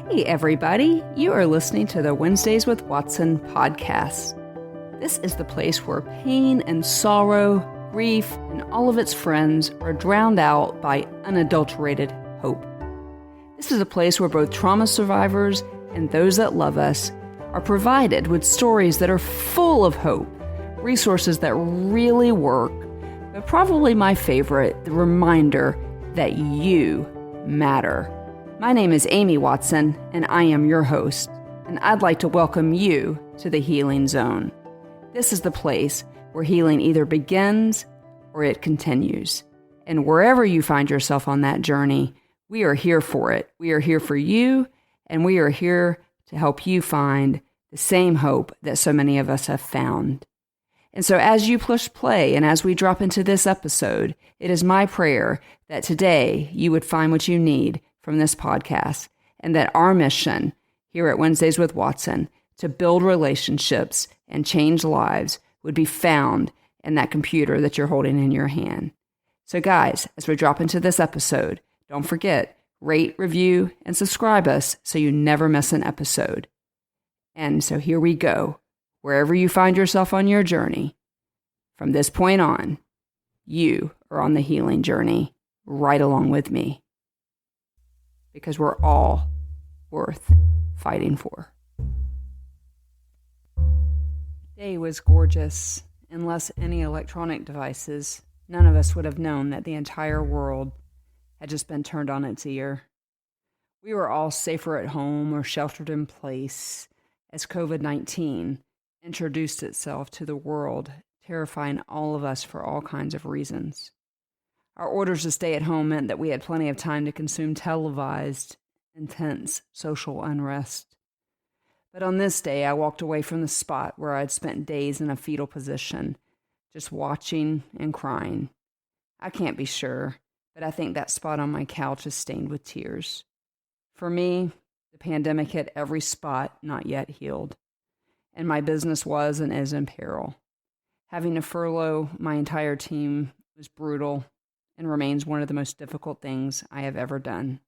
Hey everybody, you are listening to the Wednesdays with Watson podcast. This is the place where pain and sorrow, grief, and all of its friends are drowned out by unadulterated hope. This is a place where both trauma survivors and those that love us are provided with stories that are full of hope, resources that really work, but probably my favorite, the reminder that you matter. My name is Amy Watson, and I am your host, and I'd like to welcome you to the Healing Zone. This is the place where healing either begins or it continues. And wherever you find yourself on that journey, we are here for it. We are here for you, and we are here to help you find the same hope that so many of us have found. And so as you push play and as we drop into this episode, it is my prayer that today you would find what you need from this podcast, and that our mission here at Wednesdays with Watson to build relationships and change lives would be found in that computer that you're holding in your hand. So guys, as we drop into this episode, don't forget, rate, review, and subscribe us so you never miss an episode. And so here we go. Wherever you find yourself on your journey, from this point on, you are on the healing journey right along with me. Because we're all worth fighting for. The day was gorgeous. Unless any electronic devices, none of us would have known that the entire world had just been turned on its ear. We were all safer at home or sheltered in place as COVID-19 introduced itself to the world, terrifying all of us for all kinds of reasons. Our orders to stay at home meant that we had plenty of time to consume televised, intense social unrest. But on this day, I walked away from the spot where I'd spent days in a fetal position, just watching and crying. I can't be sure, but I think that spot on my couch is stained with tears. For me, the pandemic hit every spot not yet healed, and my business was and is in peril. Having to furlough my entire team was brutal and remains one of the most difficult things I have ever done.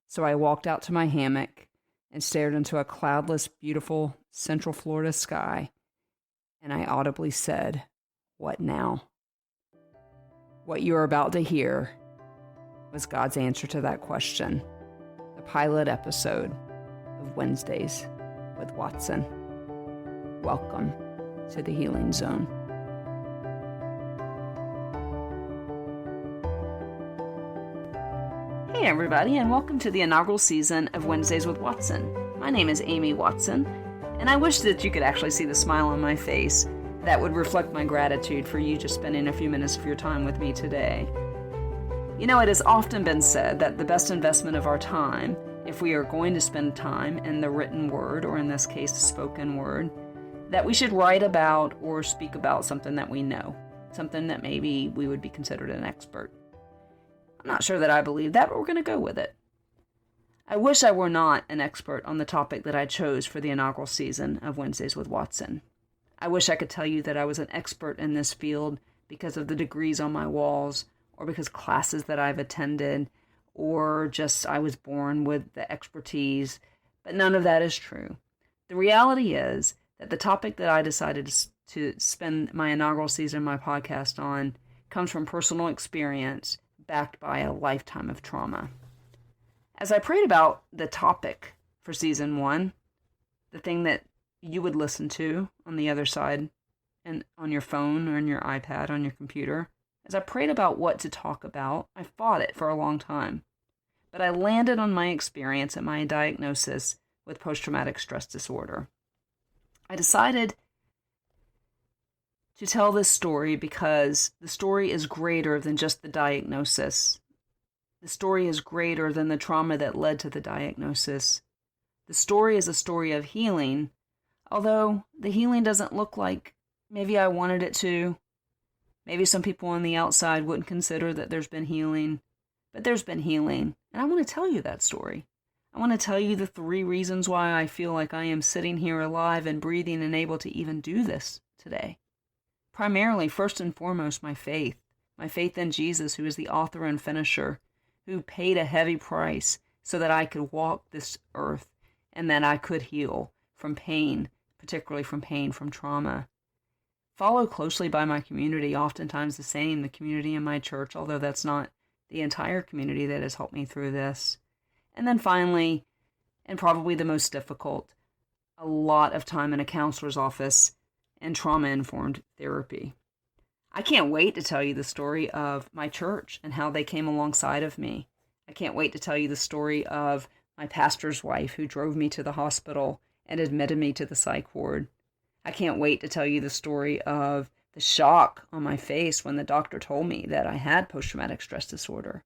So I walked out to my hammock and stared into a cloudless, beautiful Central Florida sky, and I audibly said, "What now?" What you are about to hear was God's answer to that question, the pilot episode of Wednesdays with Watson. Welcome to the Healing Zone. Hey everybody, and welcome to the inaugural season of Wednesdays with Watson. My name is Amy Watson, and I wish that you could actually see the smile on my face that would reflect my gratitude for you just spending a few minutes of your time with me today. You know, it has often been said that the best investment of our time, if we are going to spend time in the written word, or in this case, the spoken word, that we should write about or speak about something that we know, something that maybe we would be considered an expert. I'm not sure that I believe that, but we're going to go with it. I wish I were not an expert on the topic that I chose for the inaugural season of Wednesdays with Watson. I wish I could tell you that I was an expert in this field because of the degrees on my walls, or because classes that I've attended, or just I was born with the expertise, but none of that is true. The reality is that the topic that I decided to spend my inaugural season of my podcast on comes from personal experience, backed by a lifetime of trauma. As I prayed about the topic for season 1, the thing that you would listen to on the other side, and on your phone or on your iPad, on your computer, as I prayed about what to talk about, I fought it for a long time. But I landed on my experience and my diagnosis with post-traumatic stress disorder. I decided to tell this story because the story is greater than just the diagnosis. The story is greater than the trauma that led to the diagnosis. The story is a story of healing, although the healing doesn't look like maybe I wanted it to. Maybe some people on the outside wouldn't consider that there's been healing, but there's been healing, and I want to tell you that story. I want to tell you the 3 reasons why I feel like I am sitting here alive and breathing and able to even do this today. Primarily, first and foremost, my faith in Jesus, who is the author and finisher, who paid a heavy price so that I could walk this earth and that I could heal from pain, particularly from pain from trauma. Followed closely by my community, oftentimes the same, the community in my church, although that's not the entire community that has helped me through this. And then finally, and probably the most difficult, a lot of time in a counselor's office and trauma-informed therapy. I can't wait to tell you the story of my church and how they came alongside of me. I can't wait to tell you the story of my pastor's wife who drove me to the hospital and admitted me to the psych ward. I can't wait to tell you the story of the shock on my face when the doctor told me that I had post-traumatic stress disorder.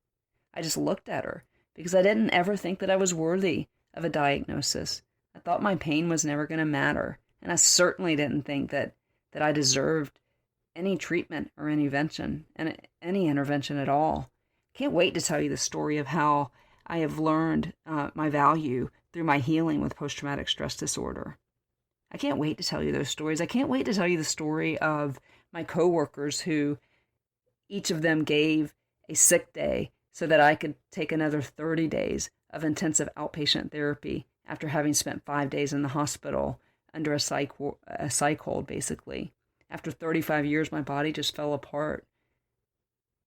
I just looked at her because I didn't ever think that I was worthy of a diagnosis. I thought my pain was never going to matter, and I certainly didn't think that I deserved any treatment or any intervention at all. Can't wait to tell you the story of how I have learned my value through my healing with post-traumatic stress disorder. I can't wait to tell you those stories. I can't wait to tell you the story of my coworkers who each of them gave a sick day so that I could take another 30 days of intensive outpatient therapy after having spent 5 days in the hospital under a psych hold, basically. After 35 years, my body just fell apart.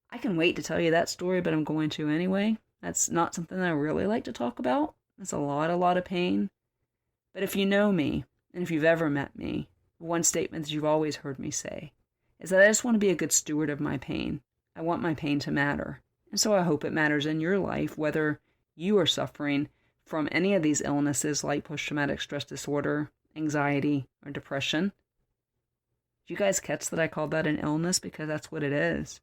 I can wait to tell you that story, but I'm going to anyway. That's not something that I really like to talk about. It's a lot of pain. But if you know me, and if you've ever met me, one statement that you've always heard me say is that I just want to be a good steward of my pain. I want my pain to matter. And so I hope it matters in your life, whether you are suffering from any of these illnesses like post-traumatic stress disorder, anxiety, or depression. Did you guys catch that I called that an illness? Because that's what it is.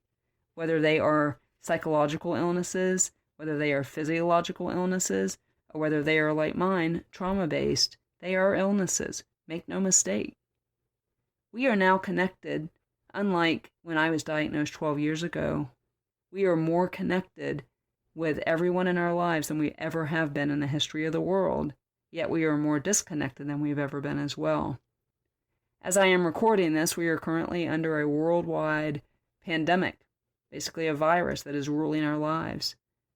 Whether they are psychological illnesses, whether they are physiological illnesses, or whether they are like mine, trauma-based, they are illnesses. Make no mistake. We are now connected, unlike when I was diagnosed 12 years ago. We are more connected with everyone in our lives than we ever have been in the history of the world, yet we are more disconnected than we've ever been as well. As I am recording this, we are currently under a worldwide pandemic, basically a virus that is ruling our lives.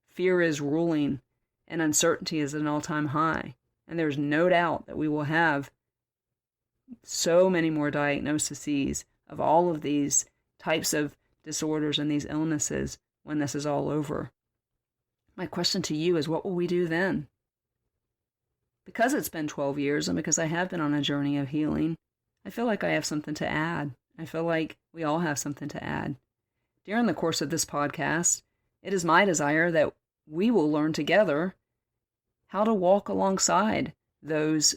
Fear is ruling, and uncertainty is at an all-time high. And there's no doubt that we will have so many more diagnoses of all of these types of disorders and these illnesses when this is all over. My question to you is, what will we do then? Because it's been 12 years and because I have been on a journey of healing, I feel like I have something to add. I feel like we all have something to add. During the course of this podcast, it is my desire that we will learn together how to walk alongside those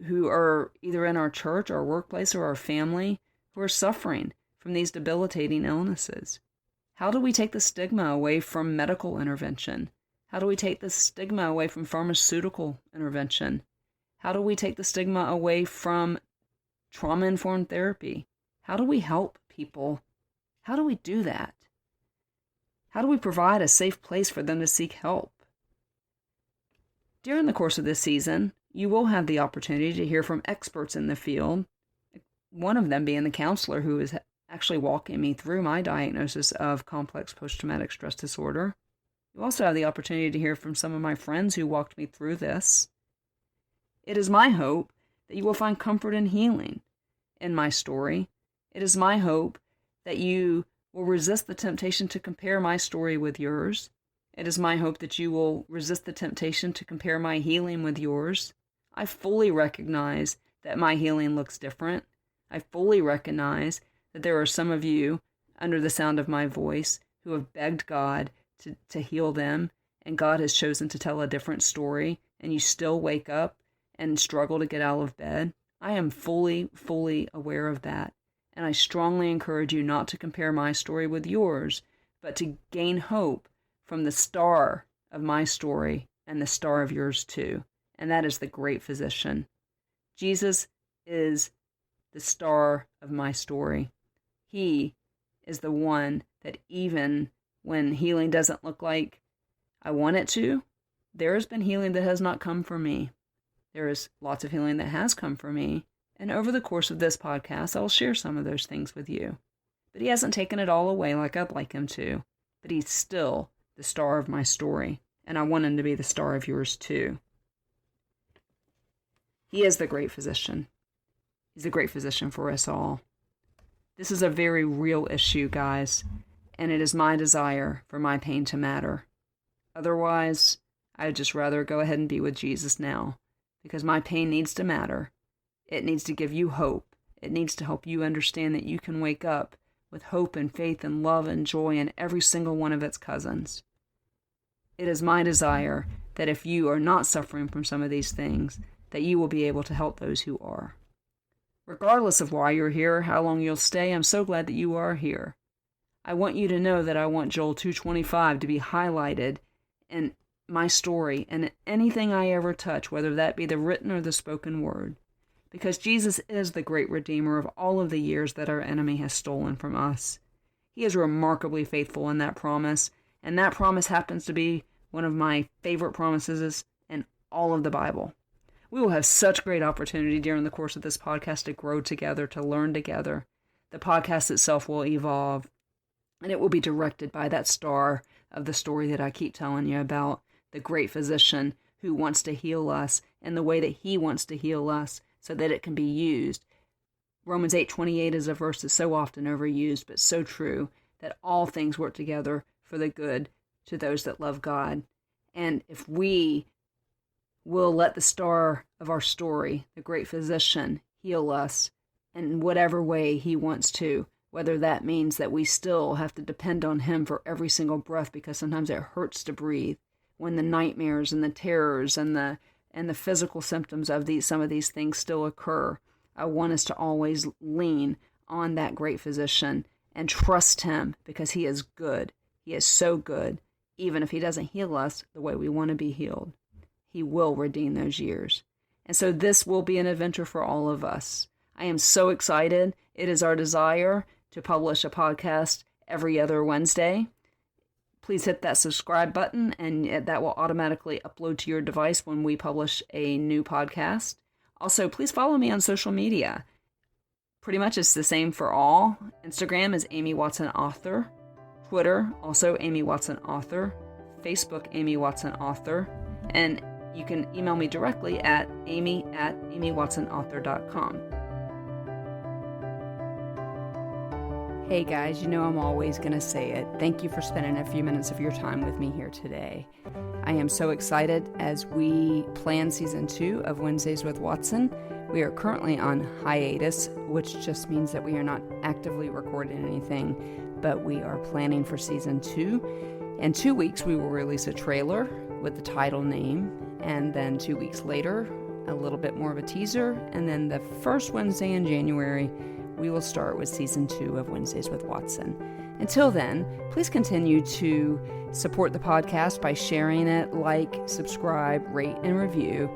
who are either in our church, our workplace, or our family who are suffering from these debilitating illnesses. How do we take the stigma away from medical intervention? How do we take the stigma away from pharmaceutical intervention? How do we take the stigma away from trauma-informed therapy? How do we help people? How do we do that? How do we provide a safe place for them to seek help? During the course of this season, you will have the opportunity to hear from experts in the field, one of them being the counselor who is actually walking me through my diagnosis of complex post-traumatic stress disorder. You also have the opportunity to hear from some of my friends who walked me through this. It is my hope that you will find comfort and healing in my story. It is my hope that you will resist the temptation to compare my story with yours. It is my hope that you will resist the temptation to compare my healing with yours. I fully recognize that my healing looks different. I fully recognize that there are some of you under the sound of my voice who have begged God to heal them, and God has chosen to tell a different story, and you still wake up and struggle to get out of bed. I am fully aware of that, and I strongly encourage you not to compare my story with yours, but to gain hope from the star of my story and the star of yours too, and that is the great physician. Jesus is the star of my story. He is the one that even when healing doesn't look like I want it to, there has been healing that has not come for me. There is lots of healing that has come for me, and over the course of this podcast, I'll share some of those things with you. But he hasn't taken it all away like I'd like him to, but he's still the star of my story, and I want him to be the star of yours too. He is the great physician. He's a great physician for us all. This is a very real issue, guys, and it is my desire for my pain to matter. Otherwise, I'd just rather go ahead and be with Jesus now, because my pain needs to matter. It needs to give you hope. It needs to help you understand that you can wake up with hope and faith and love and joy in every single one of its cousins. It is my desire that if you are not suffering from some of these things, that you will be able to help those who are. Regardless of why you're here, how long you'll stay, I'm so glad that you are here. I want you to know that I want Joel 2:25 to be highlighted in my story and anything I ever touch, whether that be the written or the spoken word. Because Jesus is the great Redeemer of all of the years that our enemy has stolen from us. He is remarkably faithful in that promise, and that promise happens to be one of my favorite promises in all of the Bible. We will have such great opportunity during the course of this podcast to grow together, to learn together. The podcast itself will evolve, and it will be directed by that star of the story that I keep telling you about, the great physician who wants to heal us in the way that he wants to heal us so that it can be used. Romans 8:28 is a verse that's so often overused, but so true, that all things work together for the good to those that love God. And if we will let the star of our story, the great physician, heal us in whatever way he wants to, whether that means that we still have to depend on him for every single breath because sometimes it hurts to breathe, when the nightmares and the terrors and the physical symptoms of some of these things still occur. I want us to always lean on that great physician and trust him because he is good. He is so good. Even if he doesn't heal us the way we want to be healed, he will redeem those years. And so this will be an adventure for all of us. I am so excited. It is our desire to publish a podcast every other Wednesday. Please hit that subscribe button, and that will automatically upload to your device when we publish a new podcast. Also, please follow me on social media. Pretty much it's the same for all. Instagram is Amy Watson Author. Twitter, also Amy Watson Author. Facebook, Amy Watson Author. And you can email me directly at amy@amywatsonauthor.com. Hey guys, you know I'm always going to say it. Thank you for spending a few minutes of your time with me here today. I am so excited as we plan season 2 of Wednesdays with Watson. We are currently on hiatus, which just means that we are not actively recording anything, but we are planning for season 2. In 2 weeks, we will release a trailer with the title name, and then 2 weeks later, a little bit more of a teaser, and then the first Wednesday in January, we will start with season 2 of Wednesdays with Watson. Until then, please continue to support the podcast by sharing it, like, subscribe, rate, and review.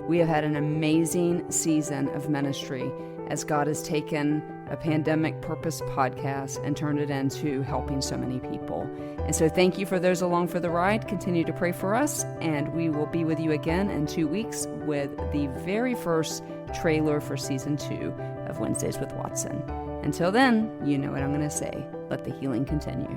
We have had an amazing season of ministry as God has taken a pandemic purpose podcast and turned it into helping so many people. And so thank you for those along for the ride. Continue to pray for us, and we will be with you again in 2 weeks with the very first trailer for season 2 of Wednesdays with Watson. Until then, you know what I'm going to say. Let the healing continue.